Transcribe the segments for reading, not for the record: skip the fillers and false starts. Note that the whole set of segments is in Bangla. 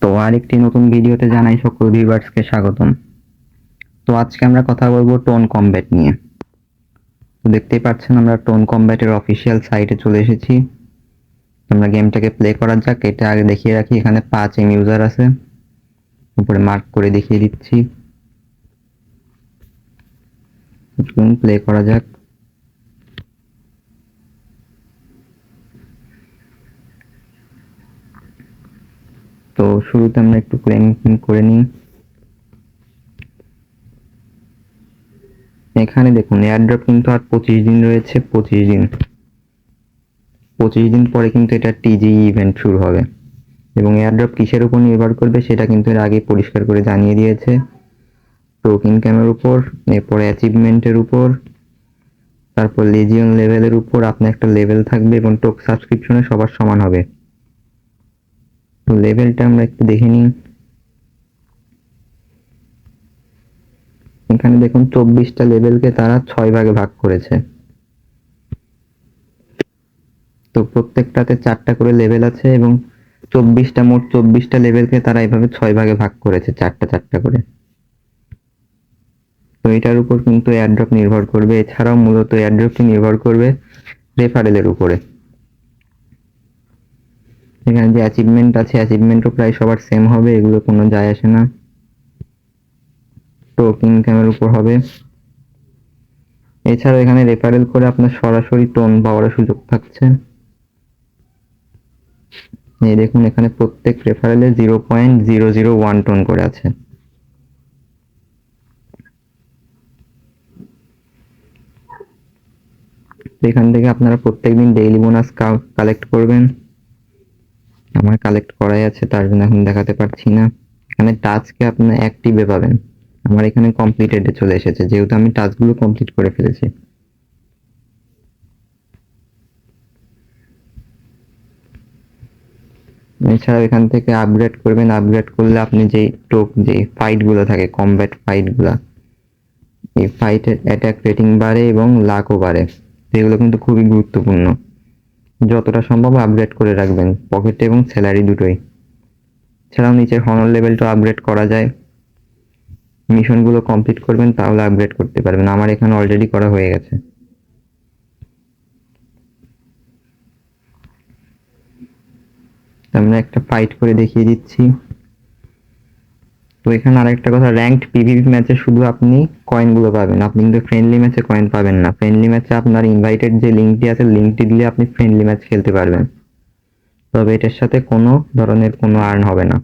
তো আরেকটি নতুন ভিডিওতে জানাই সকল ভিউয়ার্সকে স্বাগতম। তো আজকে আমরা কথা বলবো টোন কমব্যাট নিয়ে। তো দেখতেই পাচ্ছেন আমরা টোন কমব্যাটের অফিসিয়াল সাইটে চলে এসেছি। আমরা গেমটাকে প্লে করা যাক। এটা আগে দেখিয়ে রাখি, এখানে 5 ইউজার আছে, উপরে মার্ক করে দেখিয়ে দিচ্ছি। প্লে করা যাক। তো শুরুতে আমরা একটু ক্লেম করে নিই। এখানে দেখুন এয়ারড্রপ কিন্তু আর 25 দিন রয়েছে। 25 দিন পরে কিন্তু এটা টিজি ইভেন্ট শুরু হবে, এবং এয়ারড্রপ কিসের উপর নির্ভর করবে সেটা কিন্তু এর আগে পরিষ্কার করে জানিয়ে দিয়েছে। টোকেন ক্যামের উপর, এরপর অ্যাচিভমেন্টের উপর, তারপর লেজিয়ন লেভেলের উপর আপনার একটা লেভেল থাকবে, এবং টোক সাবস্ক্রিপশনে সবার সমান হবে। তো লেভেলটা আমরা একটু দেখে নিই। এখানে দেখুন 24টা লেভেলকে তারা 6 ভাগে ভাগ করেছে। তো প্রত্যেকটাতে 4টা করে লেভেল আছে, এবং মোট 24টা লেভেলকে তারা এইভাবে 6 ভাগে ভাগ করেছে, 4টা করে। তো এটার উপর কিন্তু এয়ারড্রপ নির্ভর করবে। এছাড়াও মূলত এয়ারড্রপটি নির্ভর করবে রেফারেলের উপরে। এখানে যে অ্যাচিভমেন্ট আছে, অ্যাচিভমেন্টও প্রায় সবার সেম হবে, এগুলো কোনো যায় আসে না। টোকেন ক্যামের উপর হবে। এছাড়াও এখানে রেফারেল করে আপনার সরাসরি টোন পাওয়ার সুযোগ থাকছে। এই দেখুন এখানে প্রত্যেক রেফারেলে 0.001 টোন করে আছে। এখান থেকে আপনারা প্রত্যেকদিন ডেইলি বোনাস কালেক্ট করবেন। আমার কালেক্ট করাই আছে, তার জন্য এখন দেখাতে পারছি না। এখানে টাস্ককে আপনি অ্যাক্টিভে পাবেন। আমার এখানে কমপ্লিটেডে চলে এসেছে, যেহেতু আমি টাস্কগুলো কমপ্লিট করে ফেলেছি। এছাড়াও এখান থেকে আপগ্রেড করবেন। আপগ্রেড করলে আপনি যে ফাইটগুলো থাকে, কমব্যাট ফাইটগুলো, এই ফাইটের অ্যাটাক রেটিং বাড়ে এবং লাকও বাড়ে। এগুলো কিন্তু খুবই গুরুত্বপূর্ণ। যতটা সম্ভব আপগ্রেড করে রাখবেন, পকেটে এবং স্যালারি দুটোই। এছাড়াও নিচের হনর লেভেলটা আপগ্রেড করা যায়। মিশনগুলো কমপ্লিট করবেন, তাহলে আপগ্রেড করতে পারবেন। আমার এখানে অলরেডি করা হয়ে গেছে। আমরা একটা ফাইট করে দেখিয়ে দিচ্ছি। তো এখানে আরেকটা কথা, র্যাঙ্কড পিভিপি ম্যাচে শুধু আপনি কয়েনগুলো পাবেন, আপনি কিন্তু ফ্রেন্ডলি ম্যাচে কয়েন পাবেন না। ফ্রেন্ডলি ম্যাচে আপনার ইনভাইটেড যে লিঙ্কটি আছে, লিঙ্কটি দিলে আপনি ফ্রেন্ডলি ম্যাচ খেলতে পারবেন, তবে এটার সাথে কোনো ধরনের কোনো আর্ন হবে না।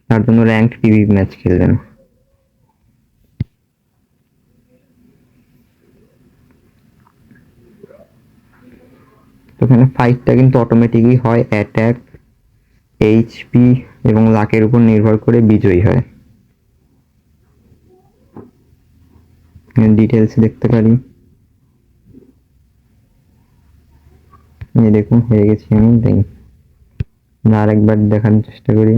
তার জন্য র্যাঙ্কড পিভিপি ম্যাচ খেলবেন। তো এখানে ফাইটটা কিন্তু অটোমেটিকই হয়, অ্যাটাক, এইচপি এবং লাকের উপর নির্ভর করে বিজয়ী হয়। ডিটেলস দেখতে পারি। দেখুন হয়ে গেছি আমি। আরেকবার দেখানোর চেষ্টা করি।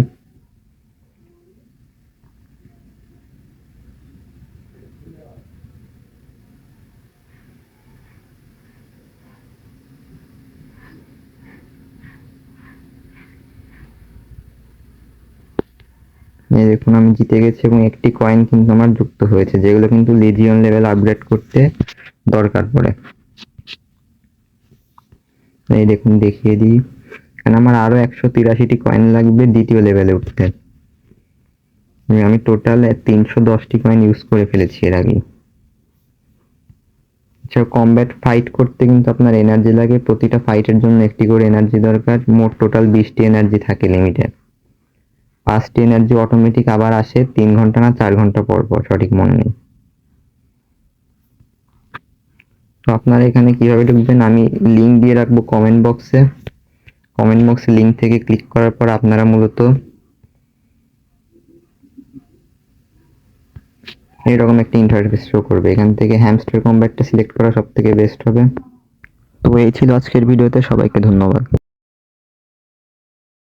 দেখুন আমি জিতে গেছি, এবং একটি কয়েন কিন্তু আমার যুক্ত হয়েছে, যেগুলো কিন্তু লেজিয়ন লেভেল আপগ্রেড করতে দরকার পড়ে। এই দেখুন দেখিয়ে দিই, এখানে আমার আরো 183টি কয়েন লাগবে দ্বিতীয় লেভেলে উঠতে। আমি টোটাল 310টি কয়েন ইউজ করে ফেলেছি এর আগে। আচ্ছা, কমব্যাট ফাইট করতে কিন্তু আপনার এনার্জি লাগে। প্রতিটা ফাইটের জন্য একটি করে এনার্জি দরকার। মোট টোটাল 20টি এনার্জি থাকে লিমিটে। 5টি এনার্জি অটোমেটিক আবার আসে 3 ঘন্টা না 4 ঘন্টা পর পর, সঠিক মনে নেই। তো আপনারা এখানে কিভাবে ঢুকবেন আমি লিঙ্ক দিয়ে রাখবো কমেন্ট বক্সে। কমেন্ট বক্সে লিঙ্ক থেকে ক্লিক করার পর আপনারা মূলত এরকম একটা ইন্টারফেস শো করবে। এখান থেকে হ্যামস্টার কমব্যাটটা সিলেক্ট করা সব থেকে বেস্ট হবে। তো এই ছিল আজকের ভিডিওতে, সবাইকে ধন্যবাদ।